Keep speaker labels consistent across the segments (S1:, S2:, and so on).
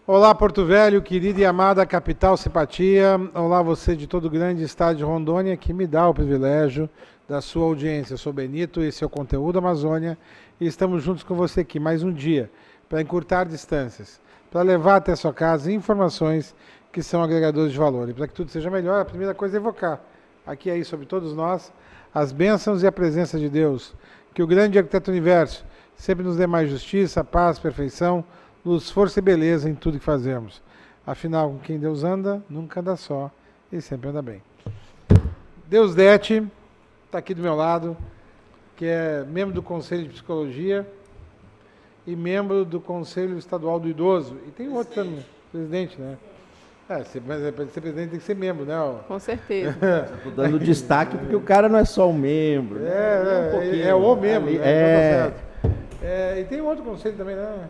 S1: Olá, Porto Velho, querida e amada capital simpatia. Olá, você de todo o grande estado de Rondônia, que me dá o privilégio da sua audiência. Eu sou Benito, esse é o Conteúdo Amazônia e estamos juntos com você aqui mais um dia para encurtar distâncias, para levar até a sua casa informações que são agregadores de valor. E para que tudo seja melhor, a primeira coisa é evocar aqui aí sobre todos nós as bênçãos e a presença de Deus. Que o grande arquiteto do universo sempre nos dê mais justiça, paz, perfeição, luz, força e beleza em tudo que fazemos. Afinal, com quem Deus anda, nunca anda só e sempre anda bem. Deus Dete está aqui do meu lado, que é membro do Conselho de Psicologia e membro do Conselho Estadual do Idoso. E tem outro também, presidente, né? Mas para ser presidente tem que ser membro, né?
S2: Com certeza.
S3: Estou dando destaque porque o cara não é só um membro.
S1: É o membro,
S3: ali,
S1: né? E tem outro conselho também, né?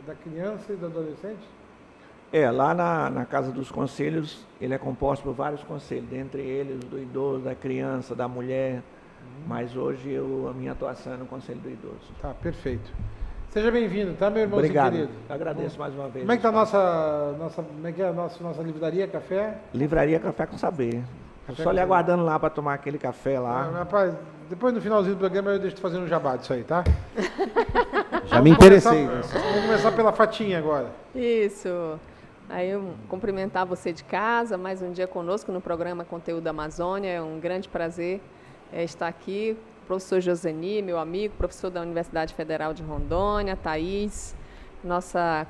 S1: Da criança e do adolescente?
S4: Lá na Casa dos Conselhos, ele é composto por vários conselhos, dentre eles do idoso, da criança, da mulher, mas hoje a minha atuação é no Conselho do Idoso.
S1: Tá, perfeito. Seja bem-vindo, tá, meu irmão?
S4: Obrigado.
S1: Querido?
S4: Agradeço mais uma vez.
S1: Como é que tá a nossa livraria, café?
S4: Livraria Café com Saber. Estou só lhe aguardando lá para tomar aquele café lá.
S1: Rapaz, depois no finalzinho do programa eu deixo tu fazendo um jabá disso aí, tá?
S3: Já me interessei.
S1: Vamos começar pela Fatinha agora.
S2: Isso. Aí eu cumprimentar você de casa, mais um dia conosco no programa Conteúdo Amazônia. É um grande prazer estar aqui. Professor Joseni, meu amigo, professor da Universidade Federal de Rondônia, Thaís, nossa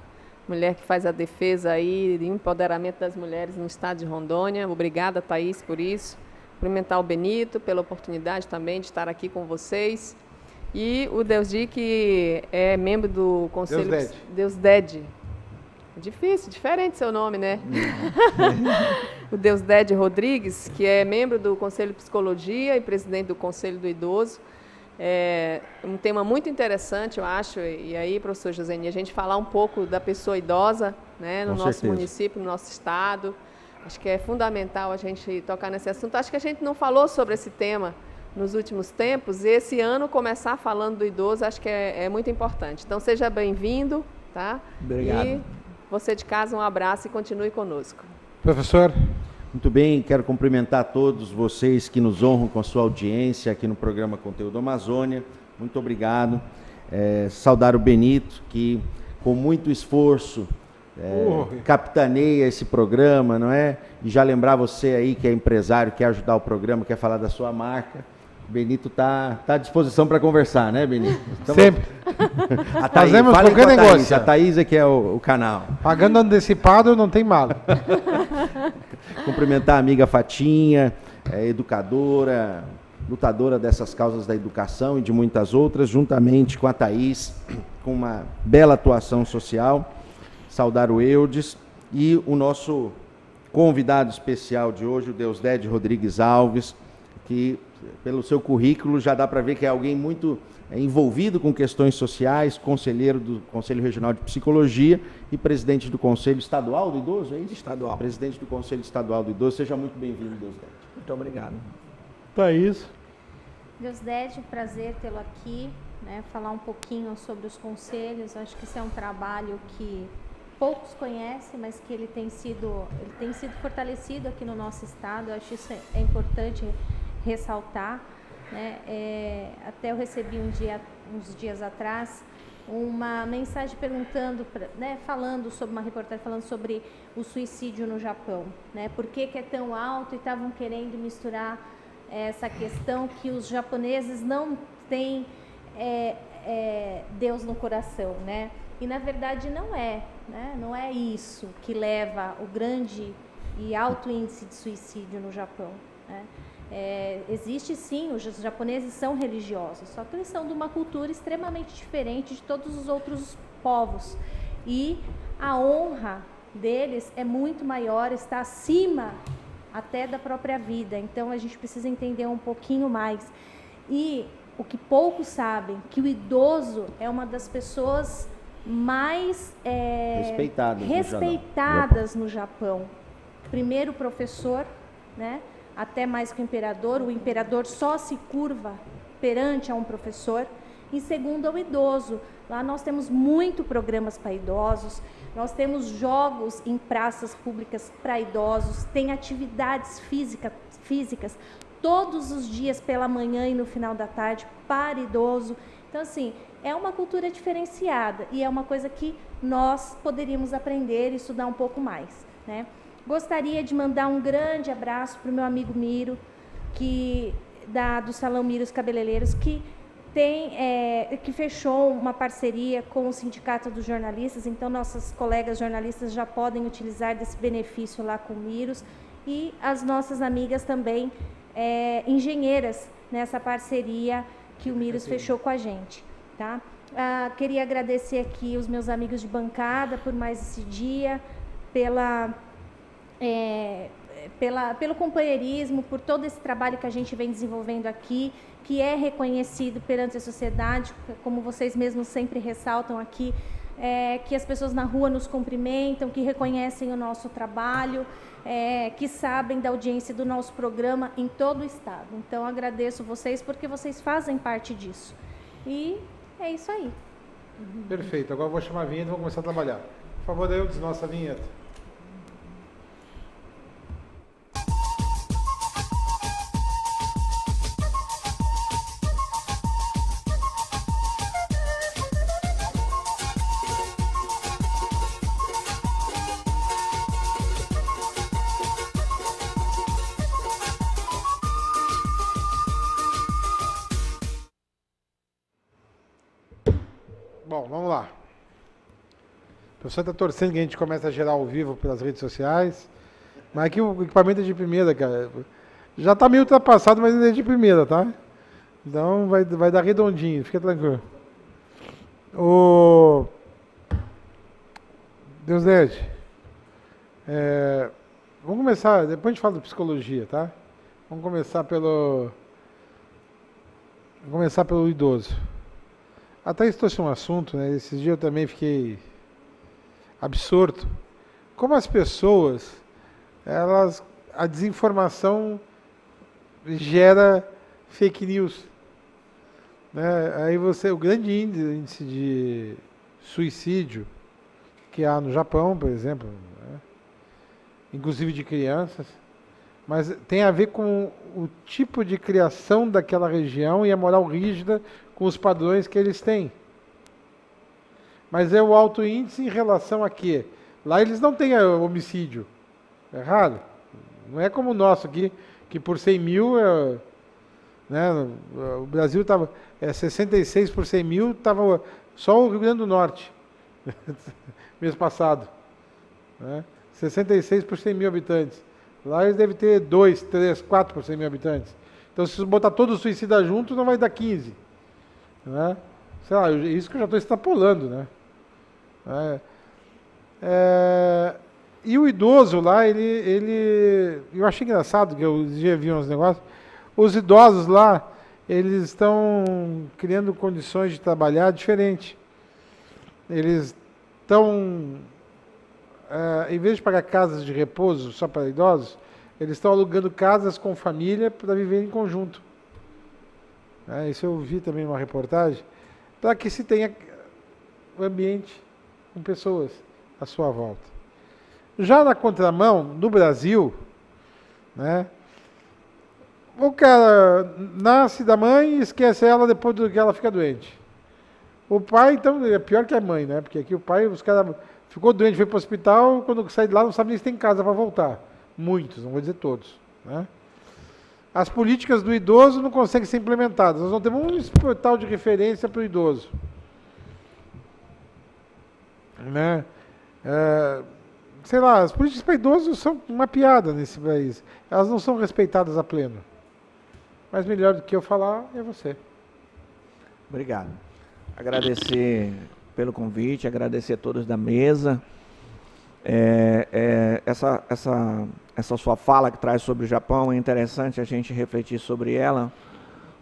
S2: mulher que faz a defesa aí de empoderamento das mulheres no estado de Rondônia. Obrigada, Thaís, por isso. Cumprimentar o Benito pela oportunidade também de estar aqui com vocês. E o Deusdi, que é membro do Conselho... Deusdede. Difícil, diferente seu nome, né? O Deusdede Rodrigues, que é membro do Conselho de Psicologia e presidente do Conselho do Idoso. É um tema muito interessante, eu acho, e aí, professor Joseni, a gente falar um pouco da pessoa idosa, né, no nosso município, no nosso estado. Acho que é fundamental a gente tocar nesse assunto. Acho que a gente não falou sobre esse tema nos últimos tempos, e esse ano começar falando do idoso, acho que é muito importante. Então, seja bem-vindo, tá?
S4: Obrigado.
S2: E você de casa, um abraço e continue conosco.
S1: Professor.
S3: Muito bem, quero cumprimentar todos vocês que nos honram com a sua audiência aqui no programa Conteúdo Amazônia. Muito obrigado. Saudar o Benito, que com muito esforço capitaneia esse programa, não é? E já lembrar você aí que é empresário, quer ajudar o programa, quer falar da sua marca. O Benito está à disposição para conversar, né, Benito? Então,
S1: sempre.
S3: A Thaís,
S1: fazemos qualquer negócio.
S3: A Thaís é que é o canal.
S1: Pagando antecipado não tem mal.
S3: Cumprimentar a amiga Fatinha, educadora, lutadora dessas causas da educação e de muitas outras, juntamente com a Thaís, com uma bela atuação social. Saudar o Eudes e o nosso convidado especial de hoje, o Deusdede Rodrigues Alves, que pelo seu currículo já dá para ver que é alguém muito envolvido com questões sociais, conselheiro do Conselho Regional de Psicologia e presidente do Conselho Estadual do Idoso, é isso?
S4: Estadual.
S3: Presidente do Conselho Estadual do Idoso. Seja muito bem-vindo, Deusdede.
S4: Muito obrigado.
S1: Thaís.
S5: Deusdede, prazer tê-lo aqui, né? Falar um pouquinho sobre os conselhos. Acho que isso é um trabalho que poucos conhecem, mas que ele tem sido fortalecido aqui no nosso estado. Eu acho isso é importante ressaltar, né? Até eu recebi uns dias atrás uma mensagem perguntando, né, falando sobre uma reportagem falando sobre o suicídio no Japão, né? Por que é tão alto, e estavam querendo misturar essa questão que os japoneses não têm Deus no coração, né? E na verdade não é, né? Não é isso que leva o grande e alto índice de suicídio no Japão, né? Existe sim, os japoneses são religiosos, só que eles são de uma cultura extremamente diferente de todos os outros povos, e a honra deles é muito maior, está acima até da própria vida. Então a gente precisa entender um pouquinho mais. E o que poucos sabem, que o idoso é uma das pessoas mais respeitadas no Japão. Primeiro professor, né? Até mais que o imperador só se curva perante a um professor. Em segundo, ao idoso. Lá nós temos muito programas para idosos, nós temos jogos em praças públicas para idosos, tem atividades físicas todos os dias pela manhã e no final da tarde para idoso. Então, assim, é uma cultura diferenciada e é uma coisa que nós poderíamos aprender e estudar um pouco mais, né? Gostaria de mandar um grande abraço para o meu amigo Miro, do Salão Miro os Cabeleireiros, que fechou uma parceria com o Sindicato dos Jornalistas. Então, nossos colegas jornalistas já podem utilizar desse benefício lá com o Miros, e as nossas amigas também engenheiras nessa parceria que o Miros fechou com a gente, tá? Queria agradecer aqui os meus amigos de bancada por mais esse dia, pelo companheirismo, por todo esse trabalho que a gente vem desenvolvendo aqui, que é reconhecido perante a sociedade, como vocês mesmos sempre ressaltam aqui, que as pessoas na rua nos cumprimentam, que reconhecem o nosso trabalho, que sabem da audiência do nosso programa em todo o estado. Então, agradeço vocês porque vocês fazem parte disso. E é isso aí.
S1: Perfeito. Agora eu vou chamar a vinheta e vamos começar a trabalhar. Por favor, Deus, nossa vinheta. Bom, vamos lá. O professor está torcendo que a gente comece a gerar ao vivo pelas redes sociais. Mas aqui o equipamento é de primeira, cara. Já está meio ultrapassado, mas ainda é de primeira, tá? Então vai dar redondinho, fica tranquilo. Deus Dede. Vamos começar, depois a gente fala de psicologia, tá? Vamos começar pelo idoso. Até isso trouxe um assunto, né? Esses dias eu também fiquei absorto. Como as pessoas, a desinformação gera fake news, né? Aí o grande índice de suicídio que há no Japão, por exemplo, né? Inclusive de crianças, mas tem a ver com o tipo de criação daquela região e a moral rígida com os padrões que eles têm. Mas é o alto índice em relação a quê? Lá eles não têm homicídio. É raro. Não é como o nosso aqui, que por 100 mil, né, o Brasil estava 66 por 100 mil, estava só o Rio Grande do Norte, mês passado. Né? 66 por 100 mil habitantes. Lá eles devem ter 2, 3, 4 por 100 mil habitantes. Então, se botar todos os suicidas juntos, não vai dar 15. Né? Sei lá, isso que eu já estou extrapolando, né? E o idoso lá, eu achei engraçado, que eu já vi uns negócios, os idosos lá, eles estão criando condições de trabalhar diferente. Eles estão, em vez de pagar casas de repouso só para idosos, eles estão alugando casas com família para viver em conjunto. Isso eu vi também numa reportagem, para que se tenha ambiente com pessoas à sua volta. Já na contramão, no Brasil, né, o cara nasce da mãe e esquece ela depois que ela fica doente. O pai, então, é pior que a mãe, né? Porque aqui o pai, os caras ficou doente, foi para o hospital, quando sai de lá não sabe nem se tem casa para voltar. Muitos, não vou dizer todos, né? As políticas do idoso não conseguem ser implementadas. Nós não temos um portal de referência para o idoso. Né? Sei lá, as políticas para idosos são uma piada nesse país. Elas não são respeitadas a pleno. Mas melhor do que eu falar é você.
S4: Obrigado. Agradecer pelo convite, agradecer a todos da mesa. Essa sua fala que traz sobre o Japão, é interessante a gente refletir sobre ela,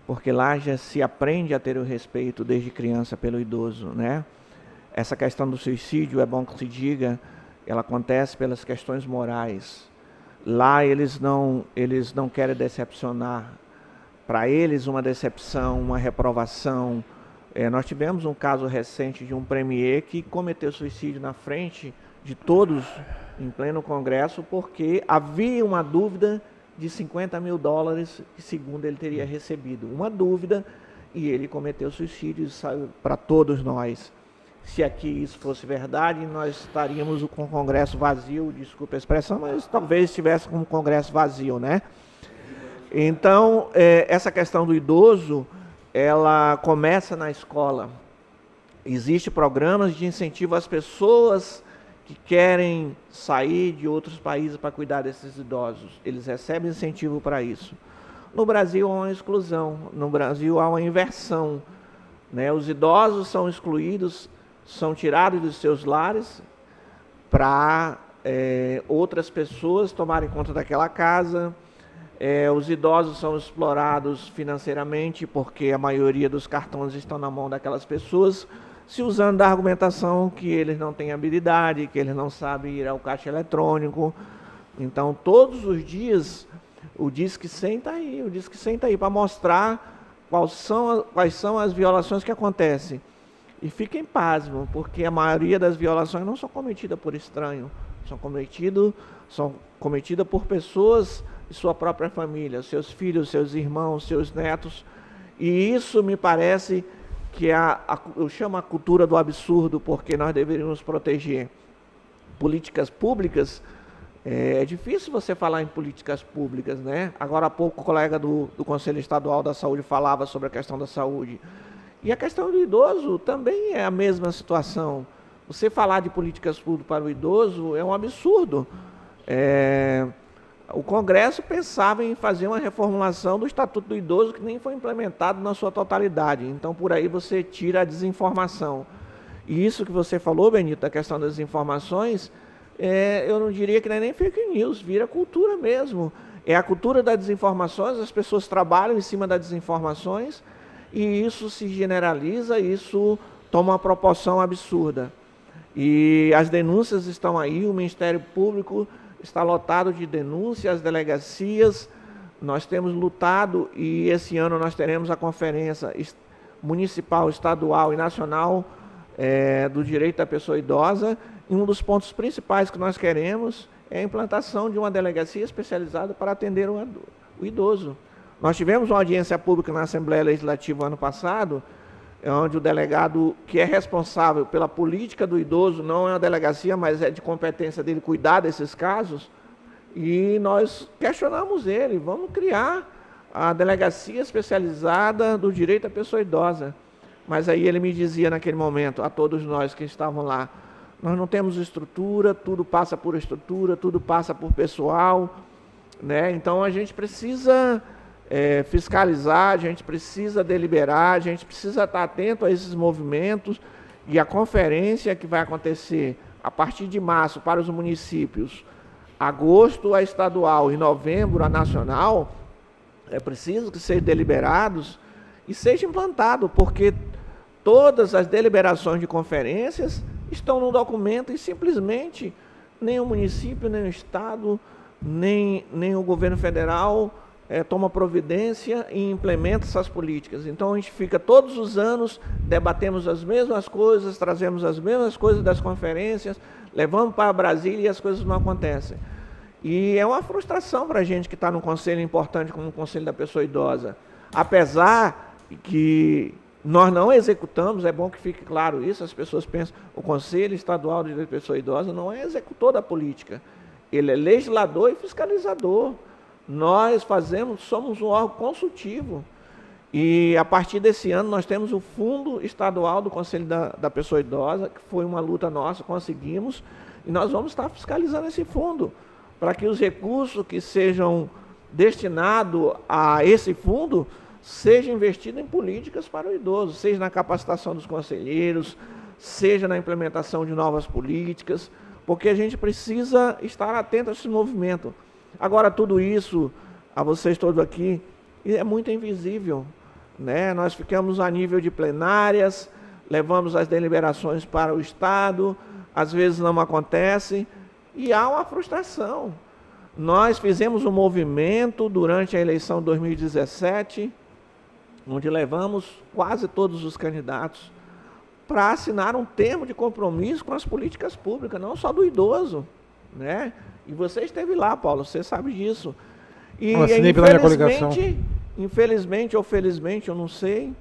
S4: porque lá já se aprende a ter o respeito desde criança pelo idoso, né? Essa questão do suicídio, é bom que se diga, ela acontece pelas questões morais. Lá eles não querem decepcionar. Para eles, uma decepção, uma reprovação, Nós tivemos um caso recente de um premier que cometeu suicídio na frente de todos, em pleno Congresso, porque havia uma dúvida de $50 mil, que segundo ele teria recebido. Uma dúvida, e ele cometeu suicídio, saiu para todos nós. Se aqui isso fosse verdade, nós estaríamos com o Congresso vazio, desculpa a expressão, mas talvez estivesse com o Congresso vazio, né? Então, essa questão do idoso, ela começa na escola. Existem programas de incentivo às pessoas que querem sair de outros países para cuidar desses idosos. Eles recebem incentivo para isso. No Brasil há uma exclusão, no Brasil há uma inversão, né? Os idosos são excluídos, são tirados dos seus lares para outras pessoas tomarem conta daquela casa. Os idosos são explorados financeiramente porque a maioria dos cartões estão na mão daquelas pessoas, se usando da argumentação que eles não têm habilidade, que eles não sabem ir ao caixa eletrônico. Então, todos os dias, o Disque 100 está aí, o Disque 100 está aí para mostrar quais são as violações que acontecem. E fiquem pasmos, porque a maioria das violações não são cometidas por estranho, são cometidas por pessoas de sua própria família, seus filhos, seus irmãos, seus netos. E isso me parece que eu chamo a cultura do absurdo, porque nós deveríamos proteger políticas públicas. É difícil você falar em políticas públicas, né? Agora há pouco o colega do Conselho Estadual da Saúde falava sobre a questão da saúde. E a questão do idoso também é a mesma situação. Você falar de políticas públicas para o idoso é um absurdo. O Congresso pensava em fazer uma reformulação do Estatuto do Idoso que nem foi implementado na sua totalidade. Então, por aí você tira a desinformação. E isso que você falou, Benito, da questão das informações, eu não diria que não é nem fake news, vira cultura mesmo. É a cultura das desinformações, as pessoas trabalham em cima das desinformações e isso se generaliza, isso toma uma proporção absurda. E as denúncias estão aí, o Ministério Público está lotado de denúncias, as delegacias, nós temos lutado e esse ano nós teremos a conferência municipal, estadual e nacional do direito da pessoa idosa. E um dos pontos principais que nós queremos é a implantação de uma delegacia especializada para atender o idoso. Nós tivemos uma audiência pública na Assembleia Legislativa ano passado, onde o delegado que é responsável pela política do idoso, não é uma delegacia, mas é de competência dele cuidar desses casos, e nós questionamos ele, vamos criar a delegacia especializada do direito à pessoa idosa. Mas aí ele me dizia naquele momento, a todos nós que estavam lá, nós não temos estrutura, tudo passa por estrutura, tudo passa por pessoal, né? Então a gente precisa fiscalizar, a gente precisa deliberar, a gente precisa estar atento a esses movimentos, e a conferência que vai acontecer a partir de março para os municípios, agosto a estadual e novembro a nacional, é preciso que sejam deliberados e seja implantado, porque todas as deliberações de conferências estão no documento e simplesmente nem o município, nem o estado, nem o governo federal toma providência e implementa essas políticas. Então a gente fica todos os anos, debatemos as mesmas coisas, trazemos as mesmas coisas das conferências, levamos para Brasília e as coisas não acontecem. E é uma frustração para a gente que está num conselho importante como o Conselho da Pessoa Idosa. Apesar que nós não executamos, é bom que fique claro isso, as pessoas pensam, o Conselho Estadual de Pessoa Idosa não é executor da política, ele é legislador e fiscalizador. Nós somos um órgão consultivo, e a partir desse ano nós temos o Fundo Estadual do Conselho da Pessoa Idosa, que foi uma luta nossa, conseguimos, e nós vamos estar fiscalizando esse fundo, para que os recursos que sejam destinados a esse fundo sejam investidos em políticas para o idoso, seja na capacitação dos conselheiros, seja na implementação de novas políticas, porque a gente precisa estar atento a esse movimento. Agora, tudo isso, a vocês todos aqui, é muito invisível, né? Nós ficamos a nível de plenárias, levamos as deliberações para o Estado, às vezes não acontece, e há uma frustração. Nós fizemos um movimento durante a eleição de 2017, onde levamos quase todos os candidatos para assinar um termo de compromisso com as políticas públicas, não só do idoso, né? E você esteve lá, Paulo, você sabe disso. E
S1: assinei pela minha coligação.
S4: Infelizmente ou felizmente, eu não sei,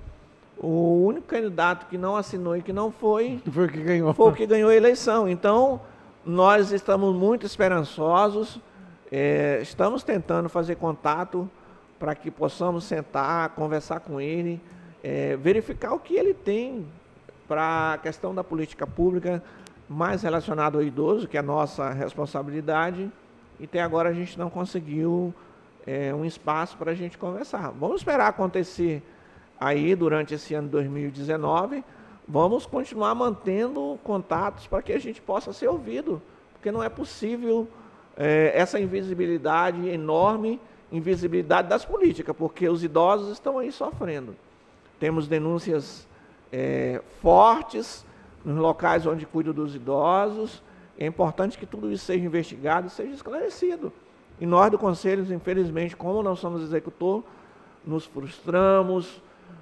S4: o único candidato que não assinou e que não foi
S1: o que ganhou.
S4: Foi o que ganhou a eleição. Então, nós estamos muito esperançosos, estamos tentando fazer contato para que possamos sentar, conversar com ele, verificar o que ele tem para a questão da política pública mais relacionada ao idoso, que é a nossa responsabilidade, e até agora a gente não conseguiu um espaço para a gente conversar. Vamos esperar acontecer aí durante esse ano de 2019, vamos continuar mantendo contatos para que a gente possa ser ouvido, porque não é possível essa invisibilidade enorme, invisibilidade das políticas, porque os idosos estão aí sofrendo. Temos denúncias fortes nos locais onde cuidam dos idosos. É importante que tudo isso seja investigado e seja esclarecido. E nós do Conselho, infelizmente, como não somos executor, nos frustramos,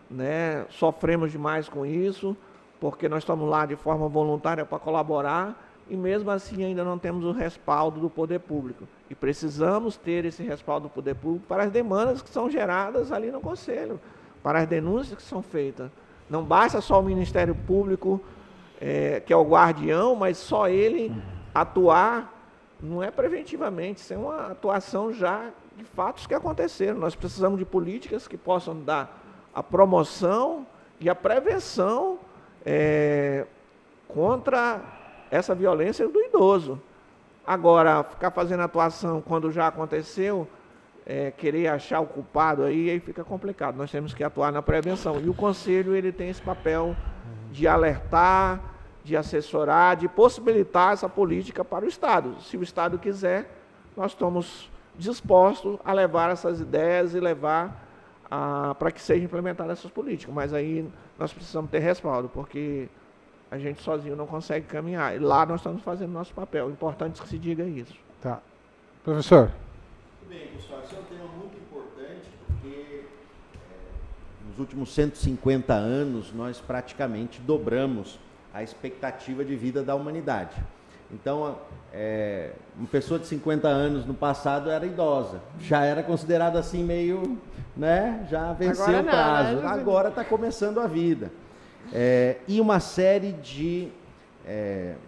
S4: né, sofremos demais com isso, porque nós estamos lá de forma voluntária para colaborar e mesmo assim ainda não temos o respaldo do poder público. E precisamos ter esse respaldo do poder público para as demandas que são geradas ali no Conselho, para as denúncias que são feitas. Não basta só o Ministério Público, que é o guardião, mas só ele atuar não é preventivamente, isso é uma atuação já de fatos que aconteceram. Nós precisamos de políticas que possam dar a promoção e a prevenção contra essa violência do idoso. Agora, ficar fazendo atuação quando já aconteceu, querer achar o culpado aí fica complicado. Nós temos que atuar na prevenção. E o Conselho ele tem esse papel de alertar, de assessorar, de possibilitar essa política para o Estado. Se o Estado quiser, nós estamos dispostos a levar essas ideias e levar para que sejam implementadas essas políticas. Mas aí nós precisamos ter respaldo, porque a gente sozinho não consegue caminhar. E lá nós estamos fazendo nosso papel. É importante que se diga isso.
S1: Tá. Professor.
S3: Muito bem, pessoal. Esse é um tema muito importante, porque nos últimos 150 anos nós praticamente dobramos a expectativa de vida da humanidade. Então, uma pessoa de 50 anos no passado era idosa, já era considerada assim meio, né, já venceu o prazo, agora está começando a vida. E uma série de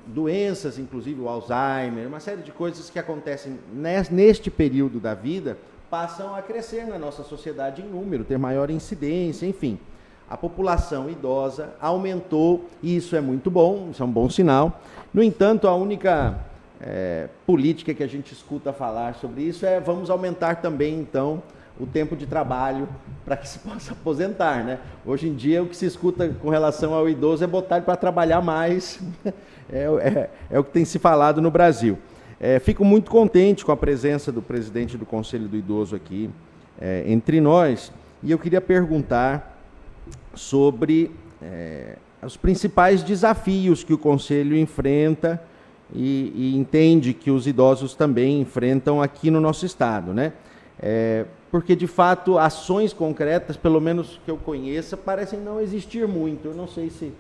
S3: doenças, inclusive o Alzheimer, uma série de coisas que acontecem neste período da vida, passam a crescer na nossa sociedade em número, ter maior incidência, enfim. A população idosa aumentou, e isso é muito bom, isso é um bom sinal. No entanto, a única política que a gente escuta falar sobre isso é vamos aumentar também, então, o tempo de trabalho para que se possa aposentar, né? Hoje em dia, o que se escuta com relação ao idoso é botar ele para trabalhar mais, é o que tem se falado no Brasil. Fico muito contente com a presença do presidente do Conselho do Idoso aqui entre nós, e eu queria perguntar sobre os principais desafios que o Conselho enfrenta e entende que os idosos também enfrentam aqui no nosso estado, né? Porque, de fato, ações concretas, pelo menos que eu conheça, parecem não existir muito. Eu não sei se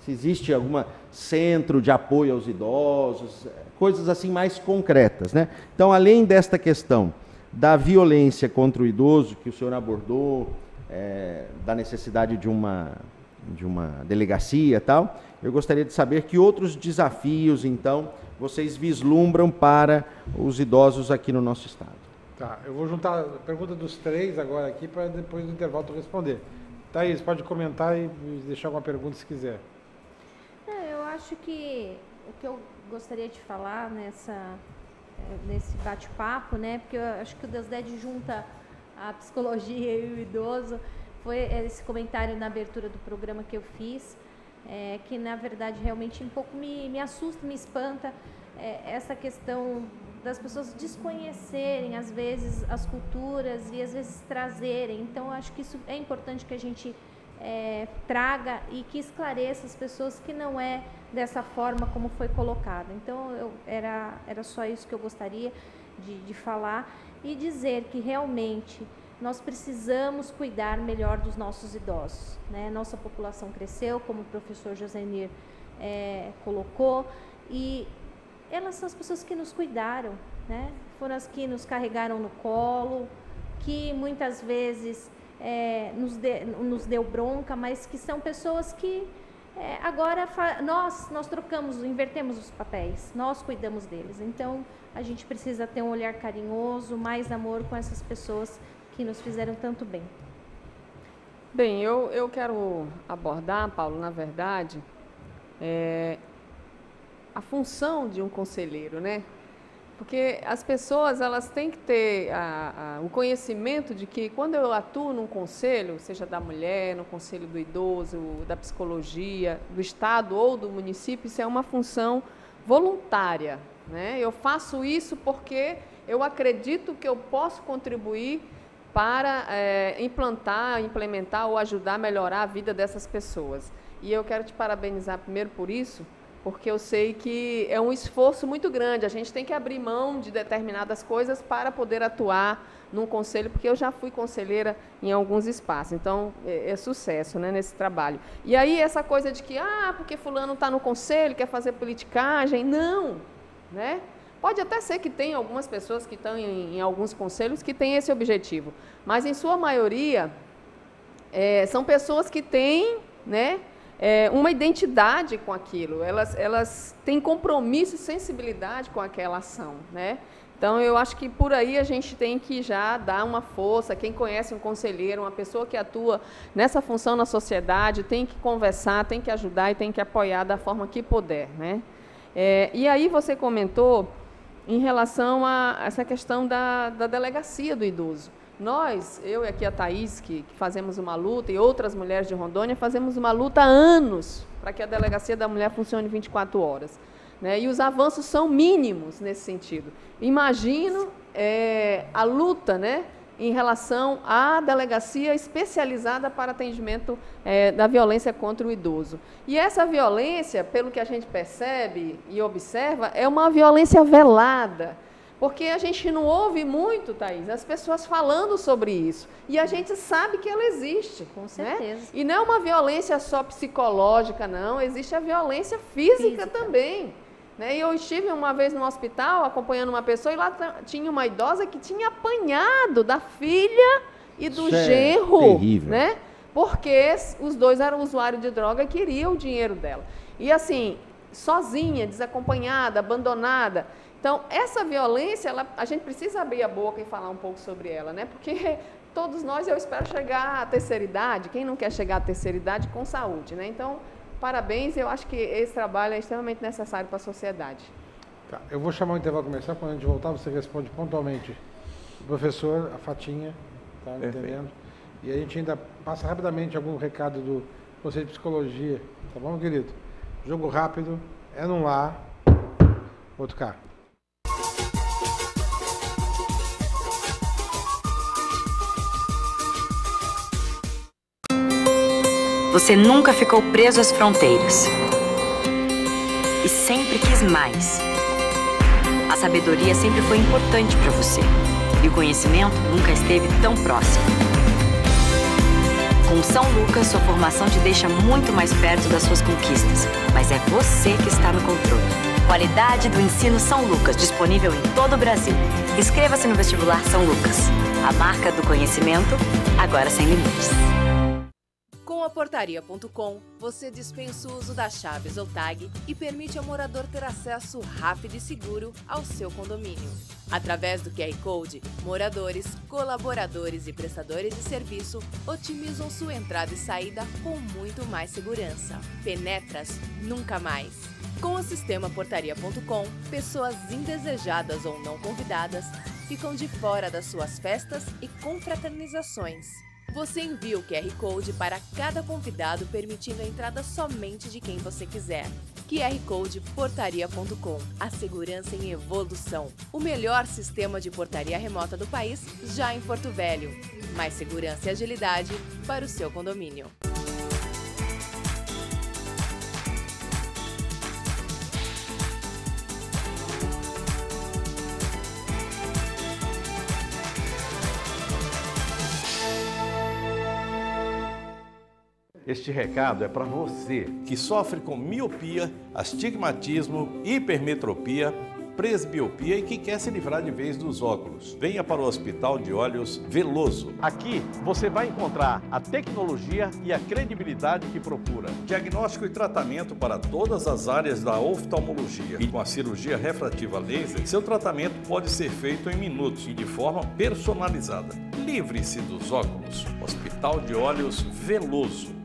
S3: existe algum centro de apoio aos idosos, coisas assim mais concretas, né? Então, além desta questão da violência contra o idoso, que o senhor abordou, da necessidade de uma delegacia e tal, eu gostaria de saber que outros desafios, então, vocês vislumbram para os idosos aqui no nosso estado.
S1: Tá, eu vou juntar a pergunta dos três agora aqui para depois do intervalo tu responder. Thaís, pode comentar e deixar alguma pergunta se quiser.
S5: Eu acho que o que eu gostaria de falar nesse bate-papo, né, porque eu acho que o Deusdedit junta a psicologia e o idoso, foi esse comentário na abertura do programa que eu fiz, que na verdade realmente um pouco me assusta, me espanta, essa questão das pessoas desconhecerem às vezes as culturas e às vezes trazerem. Então eu acho que isso é importante que a gente traga e que esclareça as pessoas que não é dessa forma como foi colocado. Então era só isso que eu gostaria de falar e dizer que realmente nós precisamos cuidar melhor dos nossos idosos, né? Nossa população cresceu, como o professor Josenir colocou, e elas são as pessoas que nos cuidaram, né? Foram as que nos carregaram no colo, que muitas vezes nos deu bronca, mas que são pessoas que agora nós trocamos, invertemos os papéis, nós cuidamos deles. Então, a gente precisa ter um olhar carinhoso, mais amor com essas pessoas que nos fizeram tanto bem.
S2: Bem, eu quero abordar, Paulo, na verdade, a função de um conselheiro, né? Porque as pessoas, elas têm que ter o conhecimento de que quando eu atuo num conselho, seja da mulher, no conselho do idoso, da psicologia, do estado ou do município, isso é uma função voluntária, né? Eu faço isso porque eu acredito que eu posso contribuir para implementar ou ajudar a melhorar a vida dessas pessoas. E eu quero te parabenizar primeiro por isso, porque eu sei que é um esforço muito grande, a gente tem que abrir mão de determinadas coisas para poder atuar num conselho, porque eu já fui conselheira em alguns espaços, então é sucesso, né, nesse trabalho. E aí essa coisa de que, porque fulano está no conselho, quer fazer politicagem, não, né? Pode até ser que tenha algumas pessoas que estão em alguns conselhos que têm esse objetivo, mas em sua maioria são pessoas que têm, né, uma identidade com aquilo, elas têm compromisso e sensibilidade com aquela ação, né? Então, eu acho que por aí a gente tem que já dar uma força. Quem conhece um conselheiro, uma pessoa que atua nessa função na sociedade, tem que conversar, tem que ajudar e tem que apoiar da forma que puder, né? E aí você comentou em relação a essa questão da delegacia do idoso. Nós, eu e aqui a Thaís, que fazemos uma luta, e outras mulheres de Rondônia, fazemos uma luta há anos para que a Delegacia da Mulher funcione 24 horas. Né? E os avanços são mínimos nesse sentido. Imagino a luta, né, em relação à delegacia especializada para atendimento da violência contra o idoso. E essa violência, pelo que a gente percebe e observa, é uma violência velada. Porque a gente não ouve muito, Thaís, as pessoas falando sobre isso. E a gente sabe que ela existe.
S5: Com certeza.
S2: Né? E não é uma violência só psicológica, não. Existe a violência física também. Né? E eu estive uma vez no hospital acompanhando uma pessoa e lá tinha uma idosa que tinha apanhado da filha e do genro.
S3: Terrível.
S2: Né? Porque os dois eram usuários de droga e queriam o dinheiro dela. E assim, sozinha, desacompanhada, abandonada. Então, essa violência, a gente precisa abrir a boca e falar um pouco sobre ela, né? Porque todos nós, eu espero chegar à terceira idade, quem não quer chegar à terceira idade com saúde, né? Então, parabéns, eu acho que esse trabalho é extremamente necessário para a sociedade.
S1: Tá, eu vou chamar o intervalo começar, quando a gente voltar você responde pontualmente. O professor, a Fatinha, tá entendendo? E a gente ainda passa rapidamente algum recado do Conselho de Psicologia, tá bom, querido? Jogo rápido, num lá, outro cá.
S6: Você nunca ficou preso às fronteiras e sempre quis mais. A sabedoria sempre foi importante para você e o conhecimento nunca esteve tão próximo. Com São Lucas, sua formação te deixa muito mais perto das suas conquistas, mas é você que está no controle. Qualidade do ensino São Lucas, disponível em todo o Brasil. Inscreva-se no vestibular São Lucas. A marca do conhecimento, agora sem limites.
S7: Com a Portaria.com, você dispensa o uso das chaves ou tag e permite ao morador ter acesso rápido e seguro ao seu condomínio. Através do QR Code, moradores, colaboradores e prestadores de serviço otimizam sua entrada e saída com muito mais segurança. Penetras nunca mais. Com o sistema Portaria.com, pessoas indesejadas ou não convidadas ficam de fora das suas festas e confraternizações. Você envia o QR Code para cada convidado, permitindo a entrada somente de quem você quiser. QR Code Portaria.com. A segurança em evolução. O melhor sistema de portaria remota do país, já em Porto Velho. Mais segurança e agilidade para o seu condomínio.
S8: Este recado é para você que sofre com miopia, astigmatismo, hipermetropia, presbiopia e que quer se livrar de vez dos óculos. Venha para o Hospital de Olhos Veloso. Aqui você vai encontrar a tecnologia e a credibilidade que procura. Diagnóstico e tratamento para todas as áreas da oftalmologia. E com a cirurgia refrativa laser, seu tratamento pode ser feito em minutos e de forma personalizada. Livre-se dos óculos. Hospital de Olhos Veloso.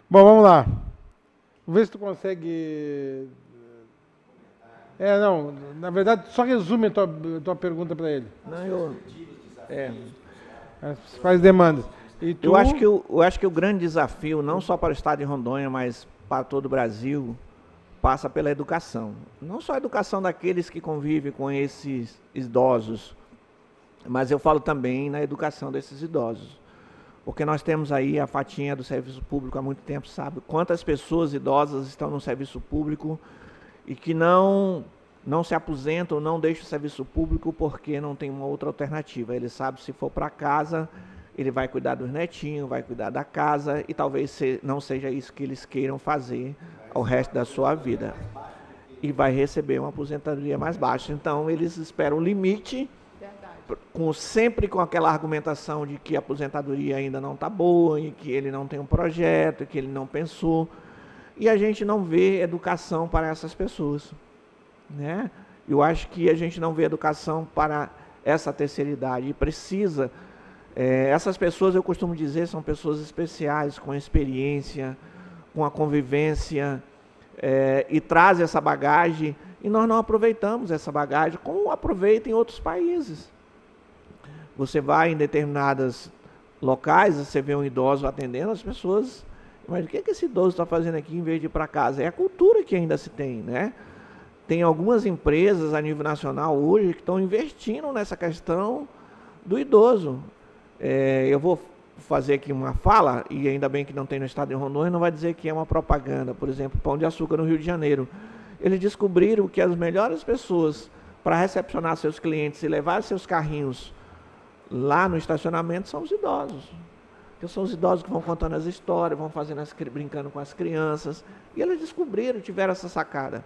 S1: Bom, vamos lá. Vamos ver se tu consegue... não, na verdade, só resume a tua pergunta para ele.
S4: Não,
S1: As principais demandas. E tu...
S4: eu acho que o grande desafio, não só para o estado de Rondônia, mas para todo o Brasil, passa pela educação. Não só a educação daqueles que convivem com esses idosos, mas eu falo também na educação desses idosos. Porque nós temos aí a fatinha do serviço público há muito tempo, sabe? Quantas pessoas idosas estão no serviço público e que não se aposentam, não deixam o serviço público porque não tem uma outra alternativa. Ele sabe, se for para casa, ele vai cuidar dos netinhos, vai cuidar da casa e talvez não seja isso que eles queiram fazer ao resto da sua vida. E vai receber uma aposentadoria mais baixa. Então, eles esperam o limite... sempre com aquela argumentação de que a aposentadoria ainda não está boa, e que ele não tem um projeto, que ele não pensou, e a gente não vê educação para essas pessoas, né? Eu acho que a gente não vê educação para essa terceira idade, e precisa, essas pessoas, eu costumo dizer, são pessoas especiais, com experiência, com a convivência, e trazem essa bagagem, e nós não aproveitamos essa bagagem, como aproveita em outros países. Você vai em determinados locais, você vê um idoso atendendo as pessoas, mas o que esse idoso está fazendo aqui em vez de ir para casa? É a cultura que ainda se tem, né? Tem algumas empresas a nível nacional hoje que estão investindo nessa questão do idoso. Eu vou fazer aqui uma fala, e ainda bem que não tem no estado de Rondônia, não vai dizer que é uma propaganda. Por exemplo, Pão de Açúcar no Rio de Janeiro. Eles descobriram que as melhores pessoas para recepcionar seus clientes e levar seus carrinhos lá no estacionamento são os idosos. Porque são os idosos que vão contando as histórias, vão fazendo brincando com as crianças. E eles descobriram, tiveram essa sacada.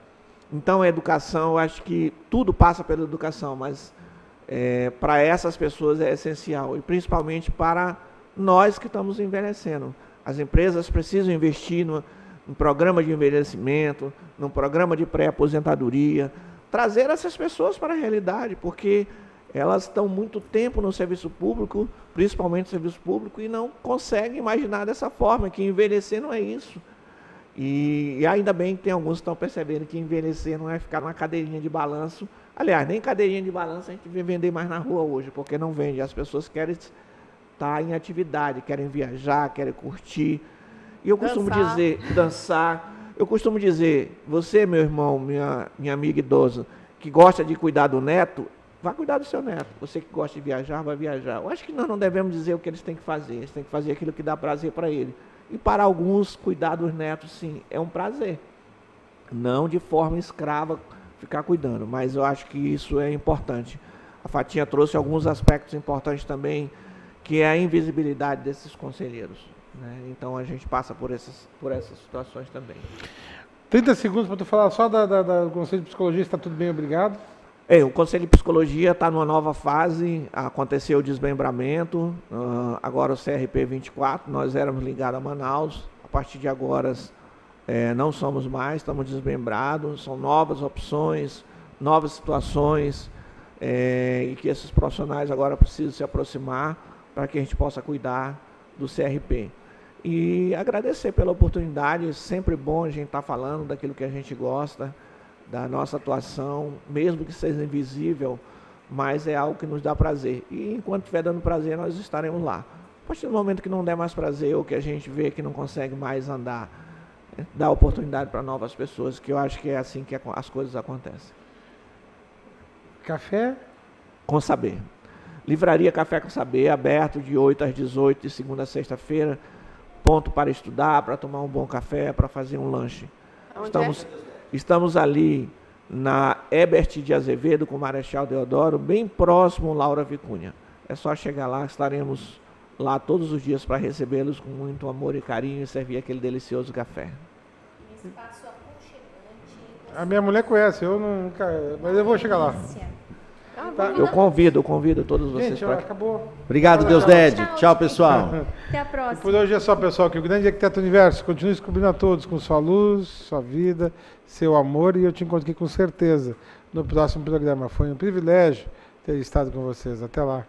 S4: Então, a educação, eu acho que tudo passa pela educação, mas para essas pessoas é essencial. E principalmente para nós que estamos envelhecendo. As empresas precisam investir no programa de envelhecimento, num programa de pré-aposentadoria, trazer essas pessoas para a realidade, porque elas estão muito tempo no serviço público, principalmente no serviço público, e não conseguem imaginar dessa forma, que envelhecer não é isso. E ainda bem que tem alguns que estão percebendo que envelhecer não é ficar numa cadeirinha de balanço. Aliás, nem cadeirinha de balanço a gente vê vender mais na rua hoje, porque não vende. As pessoas querem estar em atividade, querem viajar, querem curtir. E eu costumo dizer, dançar. Eu costumo dizer, você, meu irmão, minha amiga idosa, que gosta de cuidar do neto, vá cuidar do seu neto. Você que gosta de viajar, vai viajar. Eu acho que nós não devemos dizer o que eles têm que fazer. Eles têm que fazer aquilo que dá prazer para ele. E para alguns, cuidar dos netos, sim, é um prazer. Não de forma escrava ficar cuidando, mas eu acho que isso é importante. A Fatinha trouxe alguns aspectos importantes também, que é a invisibilidade desses conselheiros, né? Então a gente passa por essas situações também.
S1: 30 segundos para tu falar só do Conselho de Psicologia, está tudo bem, obrigado.
S4: O Conselho de Psicologia está numa nova fase, aconteceu o desmembramento, agora o CRP 24, nós éramos ligados a Manaus, a partir de agora não somos mais, estamos desmembrados, são novas opções, novas situações, e que esses profissionais agora precisam se aproximar para que a gente possa cuidar do CRP. E agradecer pela oportunidade, é sempre bom a gente estar falando daquilo que a gente gosta, da nossa atuação, mesmo que seja invisível, mas é algo que nos dá prazer. E enquanto estiver dando prazer, nós estaremos lá. A partir do momento que não der mais prazer, ou que a gente vê que não consegue mais andar, dá oportunidade para novas pessoas, que eu acho que é assim que as coisas acontecem.
S1: Café?
S4: Com Saber. Livraria Café com Saber, aberto de 8 às 18, de segunda a sexta-feira. Ponto para estudar, para tomar um bom café, para fazer um lanche. Estamos ali na Ebert de Azevedo, com Marechal Deodoro, bem próximo Laura Vicunha. É só chegar lá, estaremos lá todos os dias para recebê-los com muito amor e carinho e servir aquele delicioso café.
S5: Espaço aconchegante.
S1: A minha mulher conhece, eu nunca, mas eu vou chegar lá.
S4: Tá. Eu convido todos vocês.
S1: Gente,
S4: para...
S1: acabou.
S3: Obrigado, Deusdedit. Tchau, pessoal.
S5: Até a próxima.
S1: Por hoje é só, pessoal, que o grande arquiteto universo continue descobrindo a todos com sua luz, sua vida, seu amor, e eu te encontro aqui com certeza no próximo programa. Foi um privilégio ter estado com vocês. Até lá.